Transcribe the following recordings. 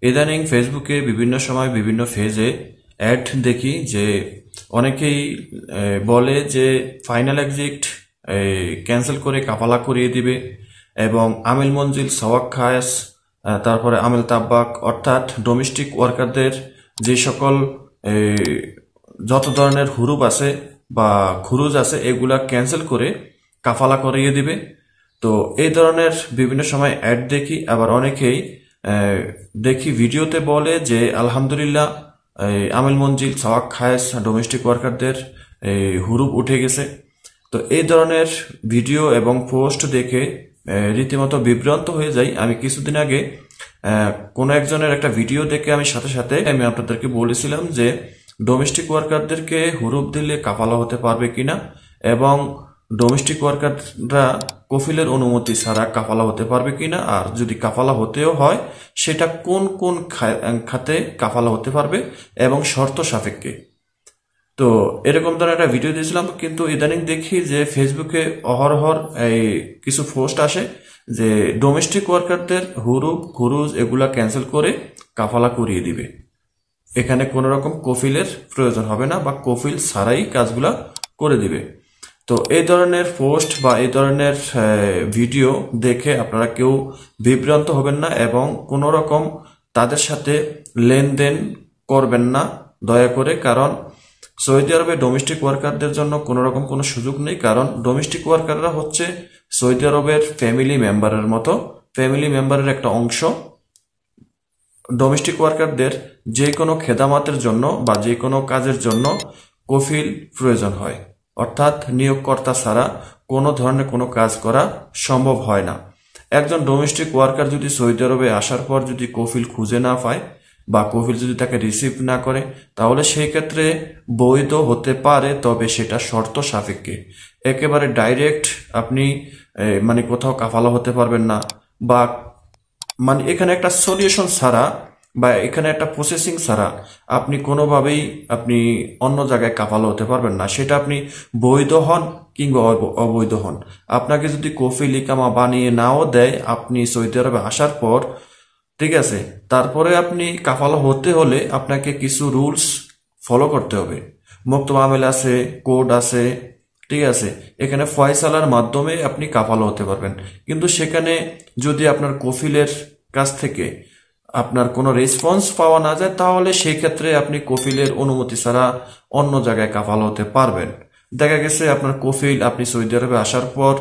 ইদানিং ফেসবুকে বিভিন্ন সময় বিভিন্ন ফেজে অ্যাড দেখি যে অনেকেই বলে যে ফাইনাল এক্সিট ক্যান্সেল করে কাফালা করিয়ে দিবে এবং আমিল মঞ্জিল সওয়াক খায়েস তারপরে আমিল তাব্বাক অর্থাৎ ডোমেস্টিক ওয়ার্কারদের যে সকল যত ধরনের হুরুপ আছে বা খুরুজ আছে এগুলা ক্যান্সেল করে কাফালা করিয়ে দিবে। তো এই ধরনের বিভিন্ন সময় অ্যাড দেখি, আবার অনেকেই দেখি ভিডিওতে বলে যে আলহামদুলিল্লাহ আমিল মঞ্জিল সওয়াক খায়েস ডোমেস্টিক ওয়ার্কারদের হুরুপ উঠে গেছে। তো এই ধরনের ভিডিও এবং পোস্ট দেখে রীতিমতো বিভ্রান্ত হয়ে যাই। আমি কিছুদিন আগে কোনো একজনের একটা ভিডিও দেখে আমি সাথে সাথে আমি আপনাদেরকে বলেছিলাম যে ডোমেস্টিক ওয়ার্কারদেরকে হুরুপ দিলে কাফালা হতে পারবে কিনা এবং ডোমেস্টিক ওয়ার্কাররা কফিলের অনুমতি ছাড়া কাফালা হতে পারবে কিনা, আর যদি কাফালা হতেও হয় সেটা কোন কোন খাতে কাফালা হতে পারবে এবং শর্ত সাপেক্ষে। তো এরকম ধরনের একটা ভিডিও দিয়েছিলাম, কিন্তু ইদানিং দেখি যে ফেসবুকে অহরহর এই কিছু পোস্ট আসে যে ডোমেস্টিক ওয়ার্কারদের হুরুপ খুরুজ এগুলা ক্যান্সেল করে কাফালা করিয়ে দিবে, এখানে কোনো রকম কফিলের প্রয়োজন হবে না বা কফিল ছাড়াই কাজগুলা করে দিবে। তো এই ধরনের পোস্ট বা এই ধরনের ভিডিও দেখে আপনারা কেউ বিভ্রান্ত হবেন না এবং কোনো রকম তাদের সাথে লেনদেন করবেন না দয়া করে, কারণ সৌদি আরবে ডোমেস্টিক ওয়ার্কারদের জন্য কোনো রকম কোনো সুযোগ নেই, কারণ ডোমেস্টিক ওয়ার্কাররা হচ্ছে সৌদি আরবের ফ্যামিলি মেম্বারের মতো, ফ্যামিলি মেম্বারের একটা অংশ। ডোমেস্টিক ওয়ার্কারদের যে কোনো খেদামাতের জন্য বা যে কোনো কাজের জন্য কফিল প্রয়োজন হয়, অর্থাৎ নিয়োগকর্তা ছাড়া কোনো ধরনের কোনো কাজ করা সম্ভব হয় না। একজন ডোমেস্টিক ওয়ার্কার যদি সৌদি আরবে আসার পর যদি কফিল খুঁজে না পায় বা কফিল যদি তাকে রিসিভ না করে, তাহলে সেই ক্ষেত্রে বৈধ হতে পারে, তবে সেটা শর্ত সাপেক্ষে। একেবারে ডাইরেক্ট আপনি মানে কোথাও কাফালা হতে পারবেন না, বা মানে এখানে একটা সলিউশন ছাড়া বা এখানে একটা প্রসেসিং ছাড়া আপনি কোনোভাবেই আপনি অন্য জায়গায় কাফালা হতে পারবেন না, সেটা আপনি বৈধ হন কিংবা অবৈধ হন। আপনাকে যদি কফিল ইকামা বানিয়ে নাও দেয় আপনি সৌদি আরবে আসার পর, ঠিক আছে, তারপরে আপনি কাফালা হতে হলে আপনাকে কিছু রুলস ফলো করতে হবে। মুক্ত মামেল আছে, কোড আছে, ঠিক আছে, এখানে ফয়সালার মাধ্যমে আপনি কাফালা হতে পারবেন। কিন্তু সেখানে যদি আপনার কফিলের কাছ থেকে আপনার কোনো রেসপন্স পাওয়া না যায়, তাহলে সেই ক্ষেত্রে আপনি কফিলের অনুমতি ছাড়া অন্য জায়গায় কাফালা হতে পারবেন। দেখা গেছে আপনার কফিল আপনি সৌদি আরবে আসার পর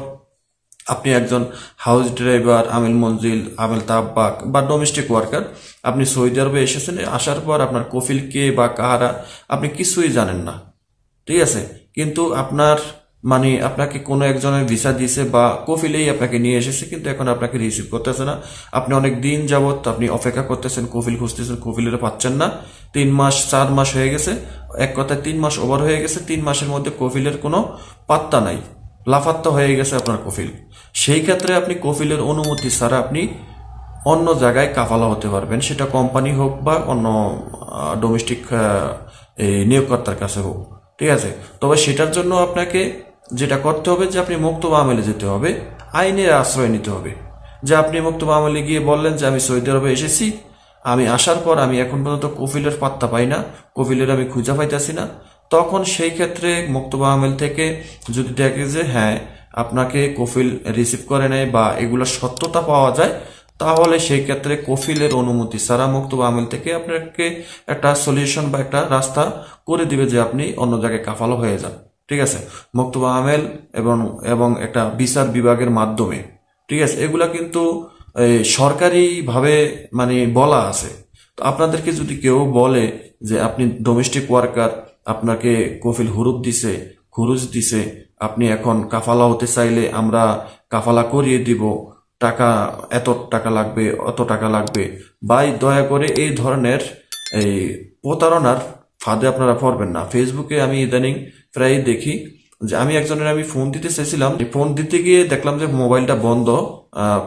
আপনি একজন হাউস ড্রাইভার, আমিল মঞ্জিল, আমিল তাব্বাক বা ডোমেস্টিক ওয়ার্কার, আপনি সৌদি আরবে এসেছেন, আসার পর আপনার কফিল কে বা কাহারা আপনি কিছুই জানেন না, ঠিক আছে, কিন্তু আপনার মানে আপনাকে কোনো একজনের ভিসা দিয়েছে বা কফিলেই আপনাকে নিয়ে এসেছে, কিন্তু এখন আপনাকে রিসিভ করতেছে না। আপনি অনেক দিন যাবত আপনি অপেক্ষা করতেছেন, কফিল খুঁজতেছেন, কফিলের পাচ্ছেন না। 3 মাস 4 মাস হয়ে গেছে, এক কথায় 3 মাস ওভার হয়ে গেছে। 3 মাসের মধ্যে কফিলের কোনো পাত্তা নাই, লাফাত্তা হয়ে গেছে আপনার কফিল। সেই ক্ষেত্রে আপনি কফিলের অনুমতি ছাড়া আপনি অন্য জায়গায় কাফালা হতে পারবেন, সেটা কোম্পানি হোক বা অন্য ডোমেস্টিক নিয়োগকর্তার কাছে হোক, ঠিক আছে। তবে সেটার জন্য আপনাকে যেটা করতে হবে যে আপনি মুক্তবা আমেলে যেতে হবে, আইনের আশ্রয় নিতে হবে। যে আপনি মুক্তবা আমেলে গিয়ে বললেন যে আমি সৌদি আরবে এসেছি, আমি আসার পর আমি এখন পর্যন্ত কফিলের পাত্তা পাই না, কফিলের আমি খুঁজে পাইতেছি না, তখন সেই ক্ষেত্রে মুক্তবা আমেল থেকে যদি দেখে যে হ্যাঁ আপনাকে কফিল রিসিভ করে নেয় বা এগুলোর সত্যতা পাওয়া যায়, তাহলে সেই ক্ষেত্রে কফিলের অনুমতি ছাড়া মুক্তবা আমেল থেকে আপনাকে একটা সলিউশন বা একটা রাস্তা করে দিবে যে আপনি অন্য জায়গায় কাফালা হয়ে যান, ঠিক আছে, মুক্তবা আমেল এবং এবং একটা বিচার বিভাগের মাধ্যমে, ঠিক আছে। এগুলা কিন্তু সরকারিভাবে মানে বলা আছে। তো আপনাদেরকে যদি কেউ বলে যে আপনি ডোমেস্টিক ওয়ার্কার, আপনাকে কফিল হুরুপ দিছে, খুরুজ দিছে, আপনি এখন কাফালা হতে চাইলে আমরা কাফালা করিয়ে দিব, টাকা এত টাকা লাগবে, অত টাকা লাগবে, ভাই দয়া করে এই ধরনের এই প্রতারণার ফাঁদে আপনারা পড়বেন না। ফেসবুকে আমি ইদানিং প্রায় দেখি যে আমি ফোন দিতে চেয়েছিলাম, ফোন দিতে গিয়ে দেখলাম যে মোবাইলটা বন্ধ।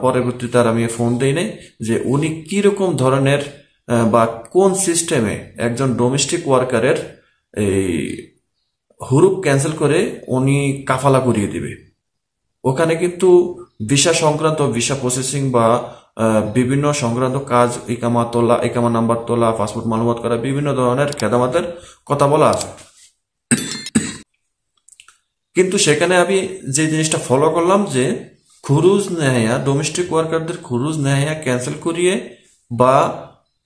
পরবর্তীতে আর আমি ফোন দেই নাই যে উনি কিরকম ধরনের বা কোন সিস্টেমে একজন ডোমেস্টিক ওয়ার্কারের এই হুরুপ ক্যান্সেল করে উনি কাফালা করিয়ে দিবে। ওখানে কিন্তু ভিসা সংক্রান্ত ভিসা প্রসেসিং বা বিভিন্ন সংক্রান্ত কাজ, ইকামা তোলা, ইকামা নাম্বার তোলা, পাসপোর্ট মালুমাত করা, বিভিন্ন ধরনের খেদমাতের কথা বলা আছে। কিন্তু সেখানে আমি যে জিনিসটা ফলো করলাম যে খুরুজ নেহায়া, ডোমেস্টিক ওয়ার্কারদের খুরুজ নেহায়া ক্যান্সেল করিয়ে বা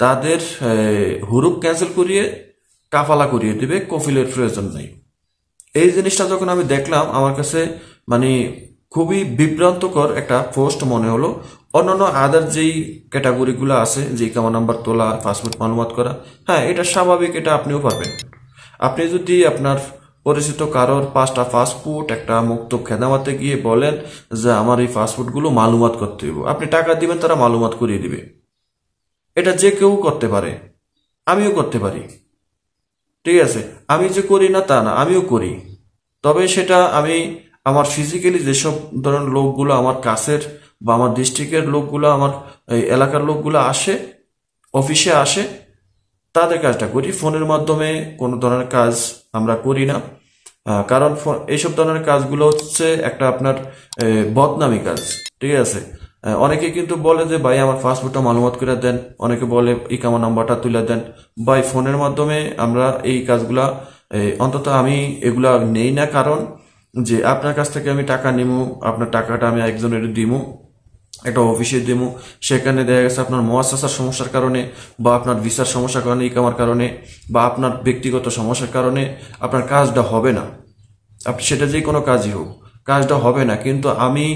তাদের হুরুপ ক্যান্সেল করিয়ে কাফালা করিয়ে দিবে, কফিলের প্রয়োজন নেই। এই জিনিসটা যখন আমি দেখলাম আমার কাছে মানে খুবই বিভ্রান্তকর একটা পোস্ট মনে হলো। অন্যান্য আদার যেই ক্যাটাগরিগুলো আছে, যে ইকামা নাম্বার তোলা, পাসপোর্ট মালুমাত করা, হ্যাঁ এটা স্বাভাবিক, এটা আপনিও পারবেন। আপনি যদি আপনার পরিচিত কারোর 5টা পাসপোর্ট একটা মুক্ত খেদামাতে গিয়ে বলেন যে আমার এই পাসপোর্টগুলো মালুমাত করতে হইব, আপনি টাকা দিবেন, তারা মালুমাত করিয়ে দিবে। এটা যে কেউ করতে পারে, আমিও করতে পারি। ঠিক আছে, আমি যে করি না তা না, আমিও করি। তবে সেটা আমি আমার ফিজিক্যালি যেসব ধরনের লোকগুলো আমার কাছের বা আমার ডিস্ট্রিক্টের লোকগুলো, আমার এই এলাকার লোকগুলো আসে, অফিসে আসে, তাদের কাজটা করি। ফোনের মাধ্যমে কোনো ধরনের কাজ আমরা করি না। কারণ এইসব ধরনের কাজগুলো হচ্ছে একটা আপনার বদনামি কাজ। ঠিক আছে, অনেকে কিন্তু বলে যে ভাই আমার পাসপোর্টটা মালুমাত করে দেন, অনেকে বলে ইকামা নাম্বারটা তুলে দেন। ভাই ফোনের মাধ্যমে আমরা এই কাজগুলা অন্তত আমি এগুলা নেই না, কারণ যে আপনার কাছ থেকে আমি টাকা নিমু, আপনার টাকাটা আমি একজনের দিমু, একটা অফিসে দিমু, সেখানে দেখা গেছে আপনার মুআসাসার সমস্যার কারণে বা আপনার ভিসার সমস্যার কারণে, ইকামার কারণে বা আপনার ব্যক্তিগত সমস্যার কারণে আপনার কাজটা হবে না। আপনি সেটা যে কোনো কাজই হোক, কাজটা হবে না। কিন্তু আমি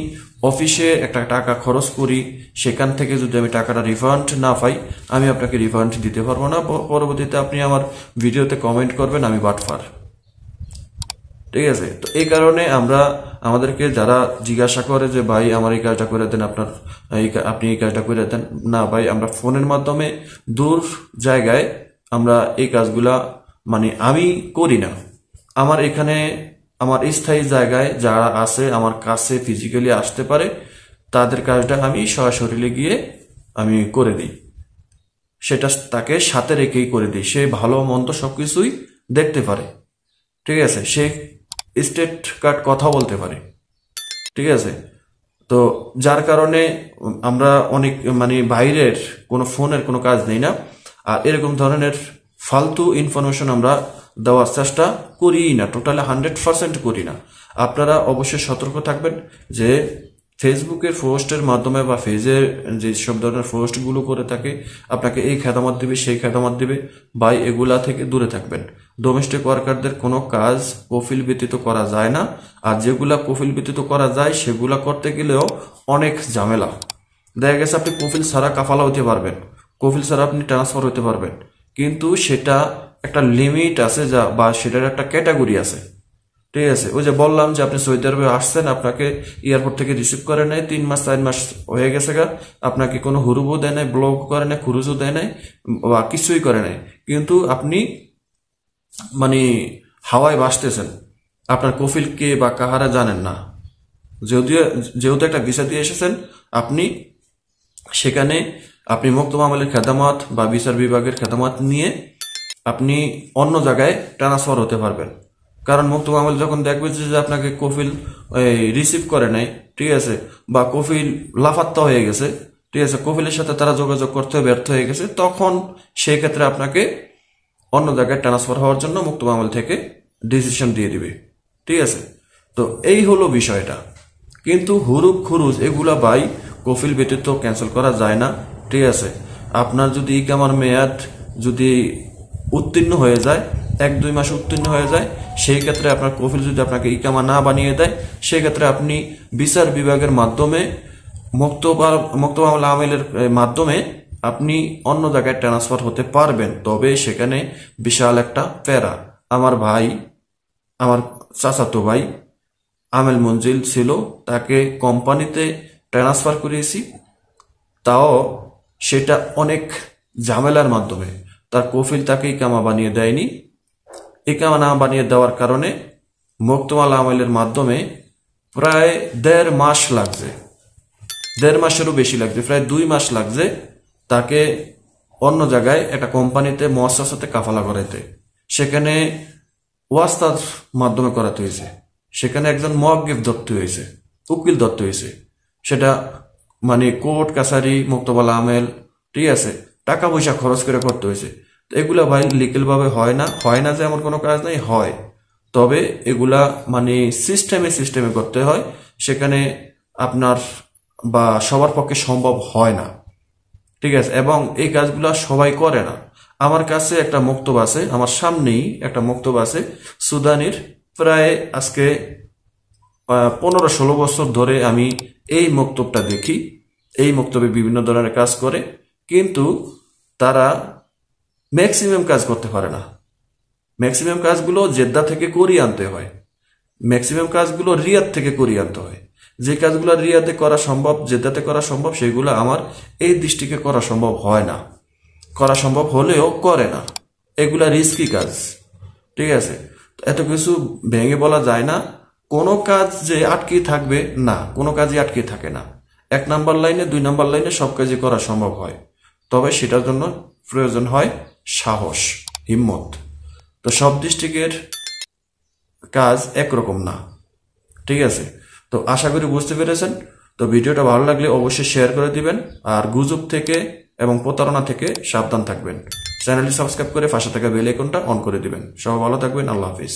অফিসে একটা টাকা খরচ করি, সেখান থেকে যদি আমি টাকাটা রিফান্ড না পাই, আমি আপনাকে রিফান্ড দিতে পারবো না। পরবর্তীতে আপনি আমার ভিডিওতে কমেন্ট করবেন আমি বাটফার। ঠিক আছে, তো এই কারণে আমরা আমাদেরকে যারা জিজ্ঞাসা করে যে ভাই আমার এই কাজটা করে দেন, আপনার আপনি এই কাজটা করে দেন, না ভাই আমরা ফোনের মাধ্যমে দূর জায়গায় আমরা এই কাজগুলা মানে আমি করি না। আমার এখানে আমার স্থায়ী জায়গায় যারা আছে, আমার কাছে ফিজিক্যালি আসতে পারে, তাদের কাজটা আমি সরাসরি গিয়ে আমি করে দিই। সেটা তাকে সাথে রেখেই করে দিই, সে ভালো মন্দ সবকিছুই দেখতে পারে। ঠিক আছে, সে স্টেট কার্ড কথা বলতে পারে। ঠিক আছে, তো যার কারণে আমরা অনেক মানে বাইরের কোনো ফোনের কোনো কাজ নেই না, আর এরকম ধরনের ফালতু ইনফরমেশন আমরা দেওয়ার চেষ্টা করি না, টোটালি 100% করি না। আপনারা অবশ্যই সতর্ক থাকবেন যে ফেসবুকের পোস্টের মাধ্যমে বা পেজের যে সব ধরনের পোস্টগুলো করে থাকে, আপনাকে এই খেদমত দিবে, সেই খেদমত দিবে, ভাই এগুলা থেকে দূরে থাকবেন। ডোমেস্টিক ওয়ার্কারদের কোনো কাজ কফিল ব্যতীত করা যায় না, আর যেগুলা কফিল ব্যতীত করা যায় সেগুলা করতে গেলেও অনেক ঝামেলা। দেখা গেছে আপনি কফিল ছাড়া কাফালা হতে পারবেন, কফিল ছাড়া আপনি ট্রান্সফার হতে পারবেন, কিন্তু সেটা একটা লিমিট আছে, যা বা সেটার একটা ক্যাটাগরি আছে। ঠিক আছে, ওই যে বললাম যে আপনি সৌদি আরবে আসছেন, আপনাকে এয়ারপোর্ট থেকে রিসিভ করে নেয়, 3 মাস 4 মাস হয়ে গেছে গা, আপনাকে কোনো হুরুবও দেয় নাই, ব্লক করে নেয়, খুরুজও দেয় নাই, বা কিছুই করে নাই, কিন্তু আপনি মানে হাওয়ায় ভাসতেছেন, আপনার কফিল কে বা কাহারা জানেন না। যদিও যেহেতু একটা ভিসা দিয়ে এসেছেন, আপনি সেখানে আপনি মুক্ত মামলার খেদামাত বা বিচার বিভাগের খেদামাত নিয়ে আপনি অন্য জায়গায় ট্রান্সফার হতে পারবেন। কারণ মুক্ত মামলা যখন দেখবে যে আপনাকে কফিল রিসিভ করে নাই, ঠিক আছে, বা কফিল লাফাত্তা হয়ে গেছে, ঠিক আছে, কফিলের সাথে তারা যোগাযোগ করতে ব্যর্থ হয়ে গেছে, তখন সেই ক্ষেত্রে আপনাকে অন্য জায়গায় ট্রান্সফার হওয়ার জন্য মুক্ত মামলা থেকে ডিসিশন দিয়ে দিবে। ঠিক আছে, তো এই হলো বিষয়টা। কিন্তু হুরুপ খুরুজ এগুলা ভাই কফিল ব্যতীত ক্যান্সেল করা যায় না। ঠিক আছে, আপনার যদি ইকামার মেয়াদ যদি উত্তীর্ণ হয়ে যায়, 1-2 মাস উত্তীর্ণ হয়ে যায়, সেই ক্ষেত্রে আপনার কফিল যদি আপনাকে ইকামা না বানিয়ে দেয়, সেই ক্ষেত্রে আপনি বিচার বিভাগের মাধ্যমে মুক্ত মামলা আমেলের মাধ্যমে আপনি অন্য জায়গায় ট্রান্সফার হতে পারবেন। তবে সেখানে বিশাল একটা প্যারা। আমার ভাই, আমার চাচাতো ভাই আমেল মঞ্জিল ছিল, তাকে কোম্পানিতে ট্রান্সফার করিয়েছি, তাও সেটা অনেক ঝামেলার মাধ্যমে। তার কফিল তাকে ইকামা বানিয়ে দেয়নি। ইকামা না বানিয়ে দেওয়ার কারণে মুক্তমাল আমেলের মাধ্যমে প্রায় 1.5 মাস লাগছে, 1.5 মাসেরও বেশি লাগছে, প্রায় 2 মাস লাগছে তাকে অন্য জায়গায় একটা কোম্পানিতে মুআসসাসাতে কাফালা করাইতে। সেখানে ওয়াস্তার মাধ্যমে করাতে হয়েছে, সেখানে একজন মুয়াক্কিফ ধরতে হয়েছে, উকিল ধরতে হয়েছে। সেটা মানে কোর্ট কাছারি মুক্তবালা আমেল, ঠিক আছে, টাকা পয়সা খরচ করে করতে হয়েছে। তো এগুলা ভাই লিগেল ভাবে হয় না যে এমন কোনো কাজ নেই, হয়, তবে এগুলা মানে সিস্টেমে করতে হয়, সেখানে আপনার বা সবার পক্ষে সম্ভব হয় না, ঠিক আছে, এবং এই কাজগুলা সবাই করে না। আমার কাছে একটা মক্তব আছে, আমার সামনেই একটা মক্তব আছে সুদানির, প্রায় আজকে 15-16 বছর ধরে আমি এই মক্তবটা দেখি। এই মক্তবে বিভিন্ন ধরনের কাজ করে, কিন্তু তারা ম্যাক্সিমাম কাজ করতে পারে না। ম্যাক্সিমাম কাজগুলো জেদ্দা থেকে করিয়ে আনতে হয়, ম্যাক্সিমাম কাজগুলো রিয়াদ থেকে করিয়ে আনতে হয়। যে কাজগুলো রিয়াদে করা সম্ভব, জেদ্দাতে করা সম্ভব, সেগুলো আমার এই ডিস্ট্রিক্টে করা সম্ভব হয় না, করা সম্ভব হলেও করে না। এগুলা রিস্কি কাজ, ঠিক আছে। এত কিছু ভেঙে বলা যায় না। কোনো কাজ যে আটকে থাকবে না, কোনো কাজই আটকে থাকে না। 1 নাম্বার লাইনে 2 নাম্বার লাইনে সব কাজই করা সম্ভব হয়, তবে সেটার জন্য প্রয়োজন হয় সাহস, হিম্মত। তো সব ডিস্ট্রিক্টের কাজ একরকম না, ঠিক আছে। তো আশা করি বুঝতে পেরেছেন। তো ভিডিওটা ভালো লাগলে অবশ্যই শেয়ার করে দিবেন, আর গুজব থেকে এবং প্রতারণা থেকে সাবধান থাকবেন। চ্যানেলটি সাবস্ক্রাইব করে পাশে থাকা বেল আইকনটা অন করে দিবেন। সবাই ভালো থাকবেন, আল্লাহ হাফিজ।